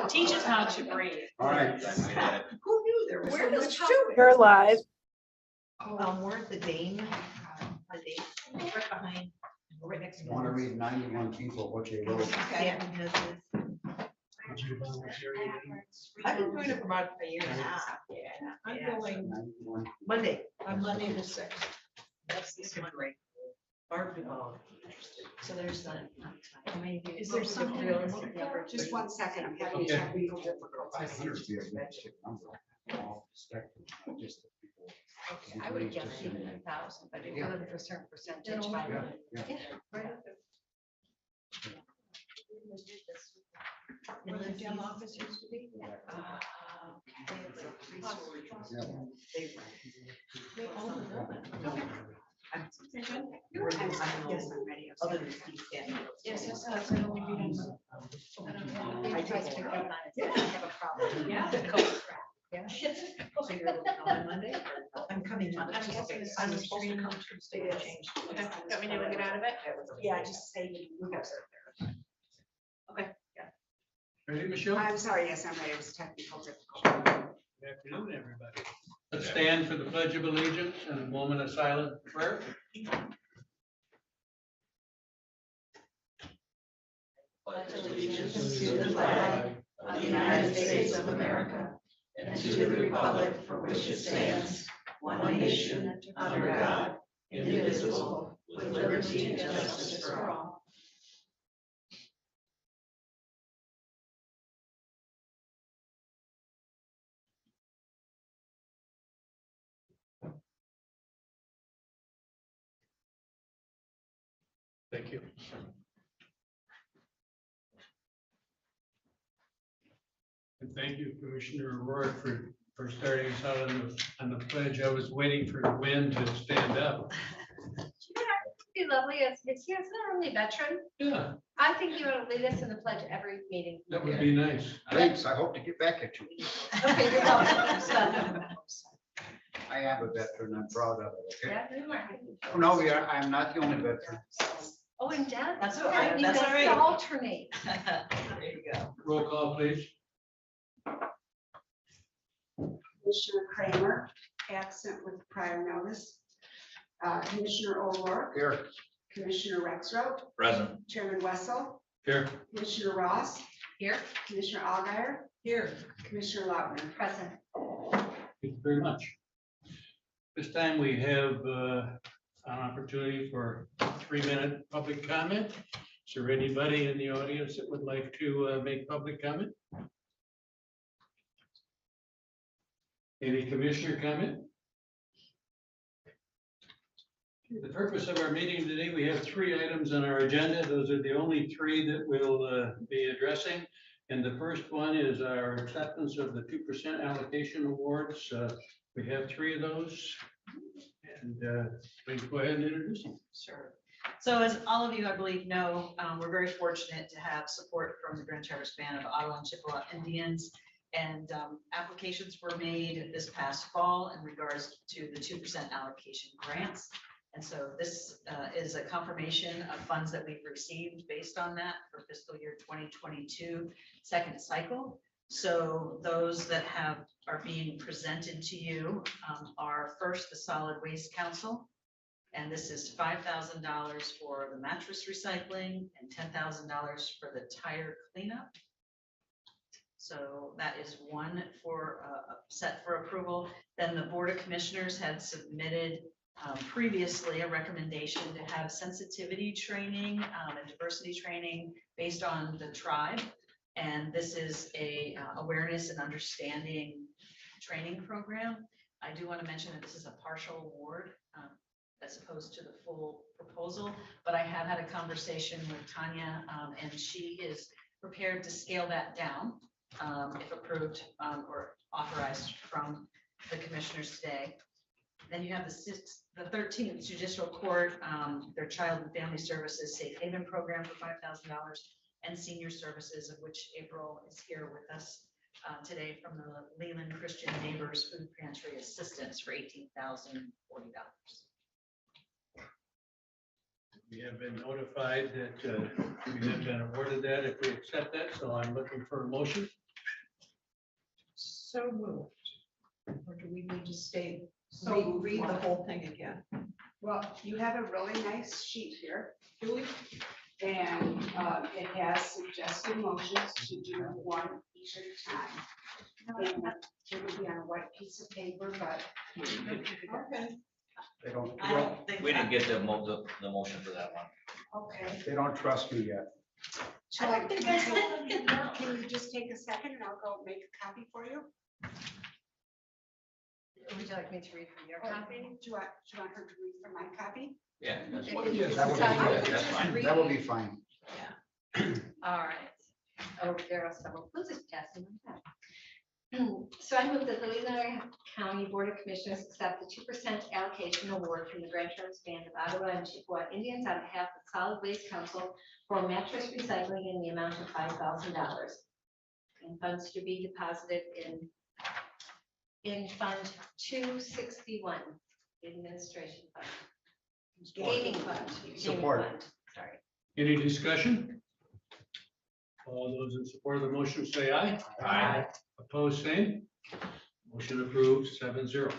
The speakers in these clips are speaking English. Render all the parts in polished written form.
Teach us how to breathe. All right. Who knew there was? Where so does much We're live. We're at the Dane, right behind, we're right next to. I want to read 91 people what they wrote. Okay. I've been doing it for about a year and a half. I'm Yeah. going 91. Monday. on Monday the 6th. That's this one. Great. Barbie. So there's the. Is there something realistic? Just 1 second, I'm having Okay. technical difficulties. 500 would be a realistic number. All perspective, not just the people. Okay, I would have guessed even 1,000, but if you're looking for a certain percentage. Yeah, yeah. Right up there. Where the gym office used to be. Yeah. They own the building. Yes, I'm ready. other than Steve Stanley. Yes, yes, that's the only meeting. I try to pick up on it, so I have a problem. Yeah. Yeah. So you're coming Monday? I'm coming Monday. I'm guessing it's I'm on the supposed to stream. come Tuesday to change. Okay, got me to get out of it? Yeah, just say. Ready, Michelle? I'm sorry, yes, I'm ready. It was technical difficulty. Good afternoon, everybody. Let's stand for the Pledge of Allegiance and a moment of silent prayer. Allegiance to the flag of the United States of America and to the republic for which it stands, one nation, under God, indivisible, with liberty and justice for all. Thank you. And thank you, Commissioner O'Rourke, for starting us out on the pledge. I was waiting for Gwen to stand up. Be lovely, it's not only veteran. Yeah, I think you ought to lead us in the pledge every meeting. that would be nice. Thanks, I hope to get back at you. Okay, you're welcome. I am a veteran, I'm proud of it, okay? Yeah, you are. Oh, no, I'm not the only veteran. Oh, and Deb. That's all right, You that's guys all right. alternate. There you go. Roll call, please. Commissioner Kramer, absent with prior notice. Commissioner O'Rourke, Here, Commissioner Rexroth, Present. Chairman Wessel, Here. Commissioner Ross, Here. Commissioner Alguier, Here. Commissioner Lautner. Present. Thank you very much. This time we have an opportunity for a 3-minute public comment. Is there anybody in the audience that would like to make public comment? Any commissioner comment? The purpose of our meeting today, we have 3 items on our agenda. Those are the only 3 that we'll be addressing. And the first one is our acceptance of the 2% allocation awards. We have 3 of those. And please go ahead and introduce them. Sure. So as all of you, I believe, know, we're very fortunate to have support from the Grand Traverse Band of Ottawa and Chippewa Indians. And applications were made this past fall in regards to the 2% allocation grants. And so this is a confirmation of funds that we've received based on that for fiscal year 2022 second cycle. So those that are being presented to you are first the Solid Waste Council. And this is $5,000 for the mattress recycling and $10,000 for the tire cleanup. So that is one for set for approval. Then the Board of Commissioners had submitted previously a recommendation to have sensitivity training and diversity training based on the tribe. And this is a awareness and understanding training program. I do want to mention that this is a partial award as opposed to the full proposal, but I have had a conversation with Tanya and she is prepared to scale that down if approved or authorized from the commissioners today. Then you have the 13th Judicial Court, their Child and Family Services Safe Haven Program for $5,000, and Senior Services, of which April is here with us today from the Leelanau Christian Neighbors Food Pantry Assistance for $18,040. We have been notified that we have been awarded that if we accept that. So I'm looking for a motion. So moved. Or do we need to state, So read the whole thing again? Well, you have a really nice sheet here, do we? And it has suggested motions to do one each at a time. And it would be on a white piece of paper, but. Okay. They don't, I don't think. We didn't get the motion for that one. Okay. they don't trust me yet. Shall I, can you just take a second and I'll go make a copy for you? Would you like me to read from your copy? Do you want her to read from my copy? Yeah, that's If what you it is. That would be decide fine. to That's fine. That will be fine. All right. Oh, there are several. We'll just pass them on. So I move that the Leelanau County Board of Commissioners accept the 2% allocation award from the Grand Traverse Band of Ottawa and Chippewa Indians on behalf of Solid Waste Council for mattress recycling in the amount of $5,000. And funds to be deposited in Fund 261, Administration Fund. Gaming Fund. Gaming Support. Fund, sorry. Any discussion? All those in support of the motion say aye. Aye. Opposed, same. Motion approved, 7-0.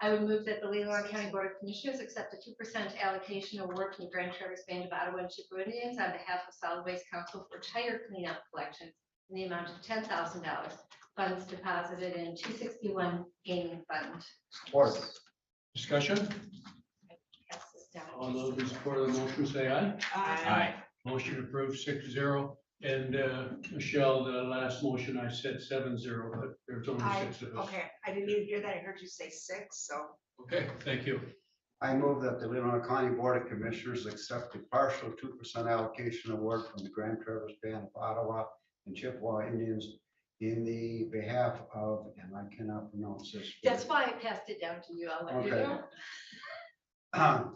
I would move that the Leelanau County Board of Commissioners accept a 2% allocation award from the Grand Traverse Band of Ottawa and Chippewa Indians on behalf of Solid Waste Council for tire cleanup collections in the amount of $10,000. Funds deposited in 261 gaming fund. Support. Discussion? Pass this down. All those in support of the motion say aye. Aye. Motion approved, 6-0. And Michelle, the last motion I said 7-0, but there's only 6 of us. Okay, I didn't even hear that. I heard you say 6, so. Okay, thank you. I move that the Leelanau County Board of Commissioners accept the partial 2% allocation award from the Grand Traverse Band of Ottawa and Chippewa Indians in the behalf of, and I cannot pronounce this. That's why I passed it down to you. I'll let you Okay. know.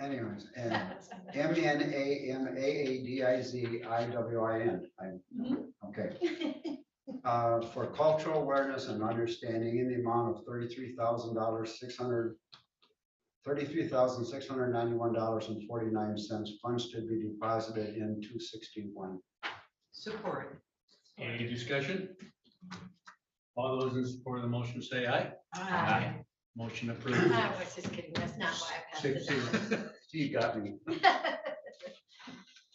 Anyways, and MNAMAADIZIWIN. Okay. For cultural awareness and understanding in the amount of $33,691.49. Funds to be deposited in 261. Support. Any discussion? All those in support of the motion say aye. Aye. Motion approved. I was just kidding. That's not why I passed it 6-0. down. You got me.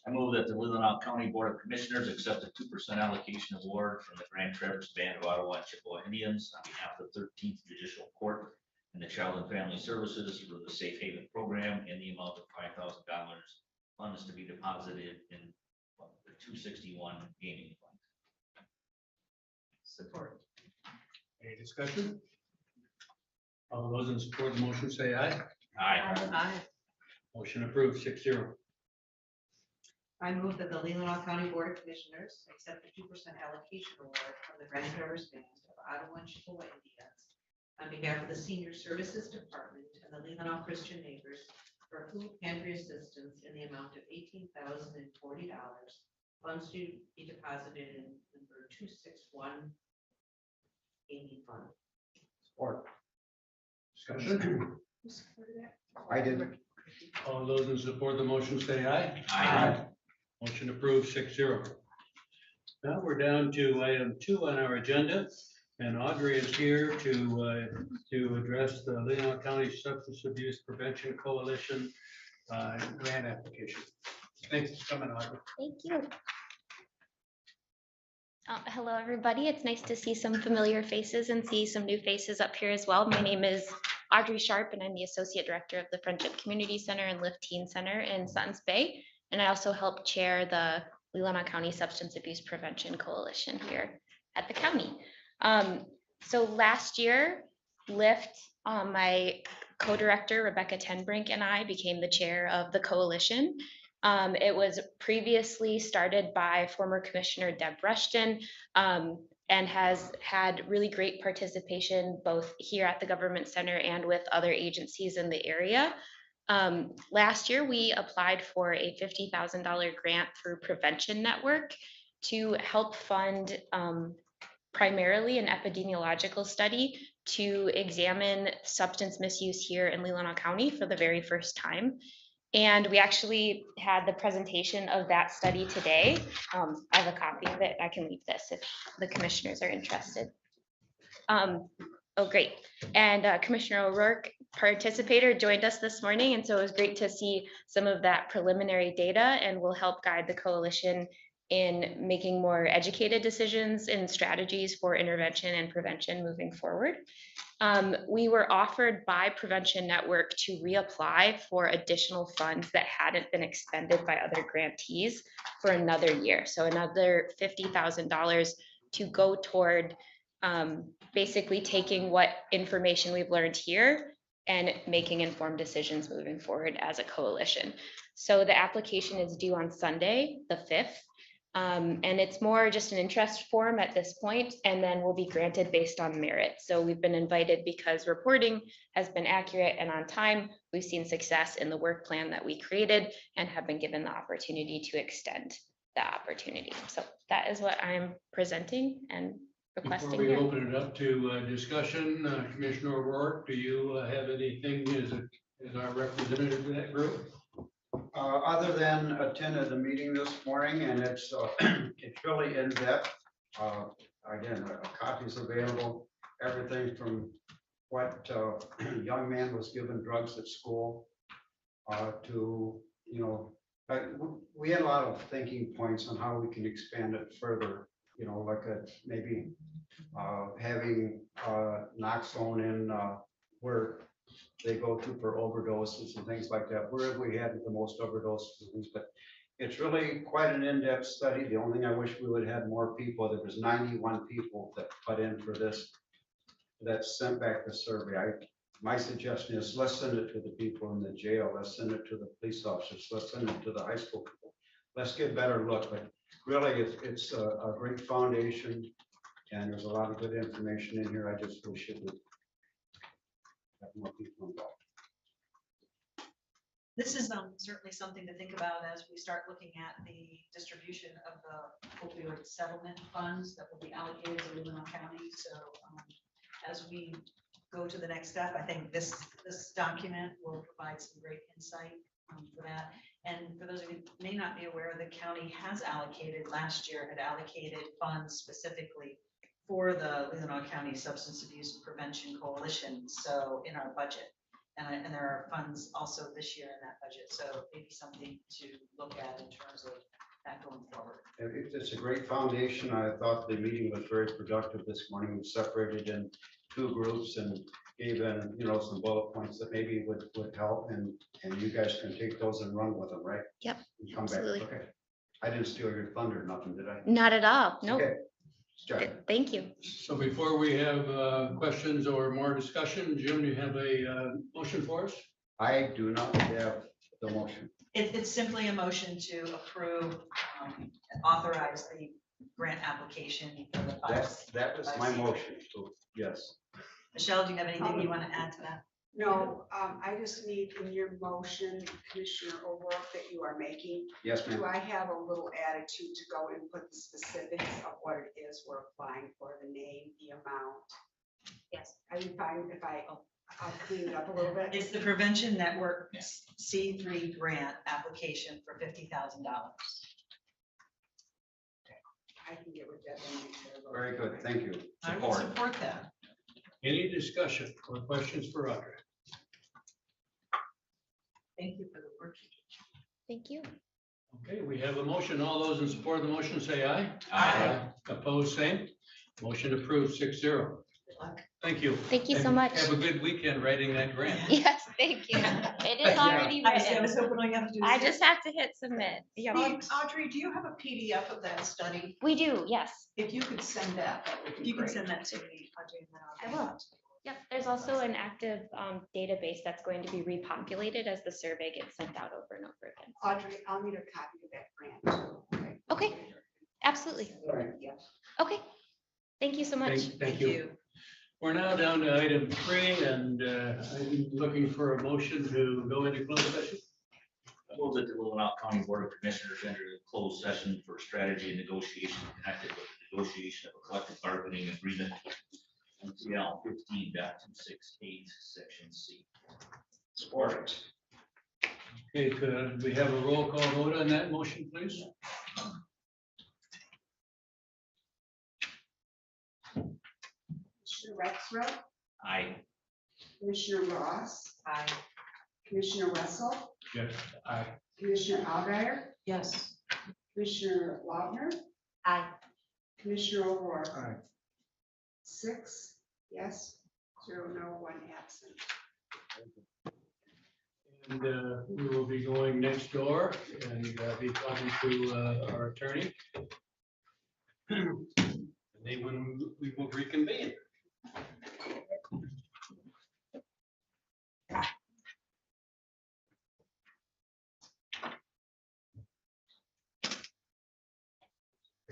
I move that the Leelanau County Board of Commissioners accept a 2% allocation award from the Grand Traverse Band of Ottawa and Chippewa Indians on behalf of the 13th Judicial Court and the Child and Family Services for the Safe Haven Program in the amount of $5,000. Funds to be deposited in the 261 gaming fund. Support. Any discussion? All those in support of the motion say aye. Aye. Aye. Motion approved, 6-0. I move that the Leelanau County Board of Commissioners accept the 2% allocation award from the Grand Traverse Band of Ottawa and Chippewa Indians on behalf of the Senior Services Department and the Leelanau Christian Neighbors for food pantry assistance in the amount of $18,040. Funds to be deposited in number 261 gaming fund. Support. Discussion? I did. All those in support of the motion say aye. Aye. Motion approved, 6-0. Now we're down to item 2 on our agenda, and Audrey is here to address the Leelanau County Substance Abuse Prevention Coalition grant application. Thanks for coming, Audrey. Thank you. Hello, everybody. It's nice to see some familiar faces and see some new faces up here as well. My name is Audrey Sharp, and I'm the Associate Director of the Friendship Community Center and Lift Teen Center in Suttons Bay. And I also help chair the Leelanau County Substance Abuse Prevention Coalition here at the county. So last year, Lift, my co-director, Rebecca Tenbrink, and I became the chair of the coalition. It was previously started by former Commissioner Deb Rushton, and has had really great participation both here at the Government Center and with other agencies in the area. Last year, we applied for a $50,000 grant through Prevention Network to help fund primarily an epidemiological study to examine substance misuse here in Leelanau County for the very first time. And we actually had the presentation of that study today. I have a copy of it. I can leave this if the commissioners are interested. Oh, great. And Commissioner O'Rourke participator joined us this morning. And so it was great to see some of that preliminary data and will help guide the coalition in making more educated decisions and strategies for intervention and prevention moving forward. We were offered by Prevention Network to reapply for additional funds that hadn't been expended by other grantees for another year. So another $50,000 to go toward basically taking what information we've learned here and making informed decisions moving forward as a coalition. So the application is due on Sunday, the 5th. And it's more just an interest form at this point, and then will be granted based on merit. So we've been invited because reporting has been accurate and on time. We've seen success in the work plan that we created and have been given the opportunity to extend the opportunity. So that is what I'm presenting and requesting Before we here. open it up to discussion, Commissioner O'Rourke, do you have anything as our representative of that group? Other than attended the meeting this morning, and it's really in depth. Again, a copy is available. Everything from what young man was given drugs at school to, you know, we had a lot of thinking points on how we can expand it further. You know, like maybe having Knoxone in where they go to for overdoses and things like that, where have we had the most overdoses, but it's really quite an in-depth study. The only thing I wish we would have had more people. There was 91 people that put in for this, that sent back the survey. My suggestion is let's send it to the people in the jail. Let's send it to the police officers. Let's send it to the high school people. Let's get a better look. But really, it's a great foundation, and there's a lot of good information in here. I just wish it would have more people involved. This is certainly something to think about as we start looking at the distribution of the opioid settlement funds that will be allocated to Leelanau County. So as we go to the next step, I think this document will provide some great insight for that. And for those of you who may not be aware, the county has allocated, last year had allocated funds specifically for the Leelanau County Substance Abuse Prevention Coalition. So in our budget. And there are funds also this year in that budget. So maybe something to look at in terms of that going forward. It's a great foundation. I thought the meeting was very productive this morning. We separated in two groups and gave in, you know, some bullet points that maybe would help, and you guys can take those and run with them, right? Yep, And come absolutely. back. Okay. I didn't steal your thunder, or nothing, did I? Not at all. No. Okay. Start. Thank you. So before we have questions or more discussion, Jim, do you have a motion for us? I do not have the motion. It's simply a motion to approve, authorize the grant application for the funds. That was my motion. So yes. Michelle, do you have anything you want to add to that? No, I just need in your motion, Commissioner O'Rourke, that you are making, Yes, ma'am. do I have a little attitude to go and put the specifics of what it is we're applying for, the name, the amount? Yes. Are you fine if I'll clean it up a little bit? It's the Prevention Network C3 grant application for $50,000. I can get with Deb and make sure. Very good. Thank you. I will support that. Any discussion or questions for Audrey? Thank you for the work. Thank you. Okay, we have a motion. All those in support of the motion say aye. Aye. Opposed, same. Motion approved 6-0. Good luck. Thank you. Thank you so And much. Have a good weekend writing that grant. Yes, thank you. It is already I was written. hoping all you have to do is. I just have to hit submit. Yeah, Audrey, do you have a PDF of that study? we do. Yes. If you could send that would be You can great. send that to me, Audrey, and then I I'll. will. Yep. There's also an active database that's going to be repopulated as the survey gets sent out over and over again. Audrey, I'll need a copy of that grant too. Okay. Absolutely. All right, yeah. Okay. Thank you so much. Thank you. We're now down to item 3, and I'm looking for a motion to go into closed session. I move that the Leelanau County Board of Commissioners enter a closed session for strategy and negotiation connected with the negotiation of a collective bargaining agreement. MCL 15.268, section C. Support. Okay, could we have a roll call vote on that motion, please? Commissioner Rexroth, Aye. Commissioner Ross, Aye. Commissioner Russell, Yes. Aye. Commissioner Alguier, Yes. Commissioner Lautner, Aye. Commissioner O'Rourke. Aye. 6 yes, 0 no, 1 absent. And we will be going next door and be talking to our attorney. And then when we will reconvene.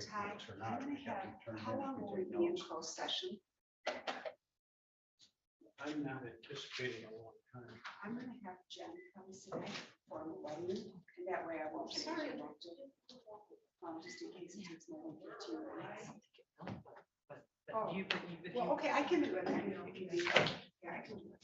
Ty, I'm gonna have, how long will we be in closed session? I'm not anticipating a long time. I'm gonna have Jen come tonight for a wedding, and that way I won't be interrupted. Just in case it takes more than 15 minutes. But you, if Well, you okay, I can do it then, if you need. Yeah, I can do it.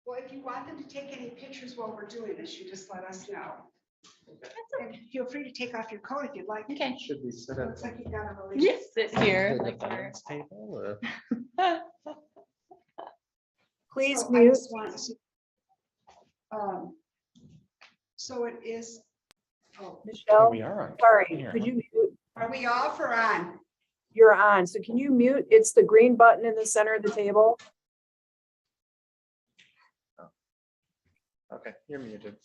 Well, if you want them to take any pictures while we're doing this, you just let us know. And feel free to take off your coat if you'd like. Okay. Should we sit at Looks like you got a really. Yes, sit here. the like we're- defendant's table? Please So I mute. just want to- So it is, oh, Michelle, We are on. sorry, camera. could you mute? are we off or on? You're on. So can you mute? It's the green button in the center of the table. Okay, you're muted.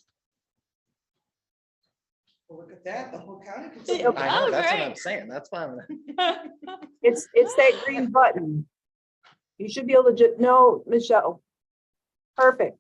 Well, look at that, the whole county can Okay. see. I know, Oh, that's what great. I'm saying. That's fine. It's that green button. You should be able to no, Michelle. Perfect.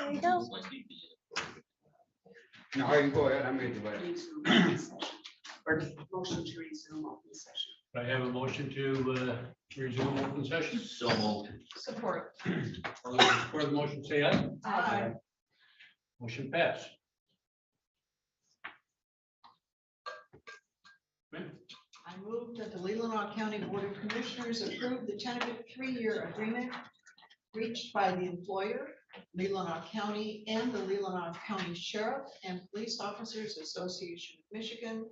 There you go. No, you go ahead, I made the way. Resume open session. Or motion to resume open session. I have a motion to resume open session. So moved. Support. All those in support of the motion, say aye. Aye. Motion passed. I move that the Leelanau County Board of Commissioners approve the tentative 3-year agreement reached by the employer, Leelanau County, and the Leelanau County Sheriff and Police Officers Association of Michigan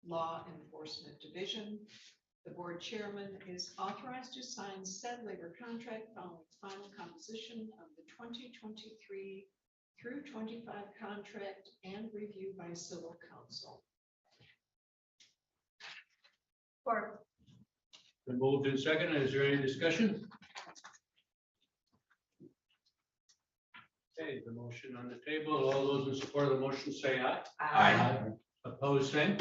Law Enforcement Division. The board chairman is authorized to sign said labor contract following final composition of the 2023 through 25 contract and review by civil council. Support. Been moved and seconded. Is there any discussion? Okay, the motion on the table. All those in support of the motion, say aye. Aye. Opposed, same.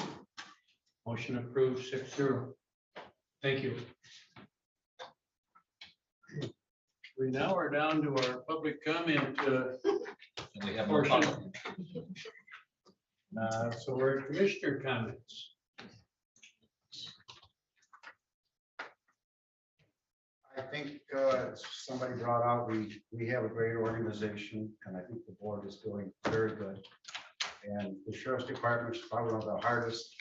Motion approved 6-0. Thank you. We now are down to our public comment And we have no portion. public. So we're at commissioner comments. I think somebody brought out, we have a great organization, and I think the board is doing very good. And the sheriff's department is probably one of the hardest,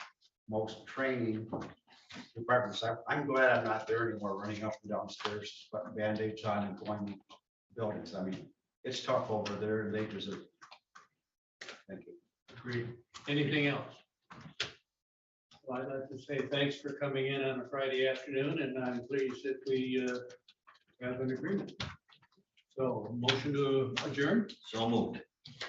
most training departments. I'm glad I'm not there anymore, running up and downstairs, putting Band-Aids on and going to buildings. I mean, it's tough over there, and they deserve it. Thank you. Agreed. Anything else? Well, I'd like to say thanks for coming in on a Friday afternoon, and I'm pleased that we have an agreement. So motion to adjourn. So moved.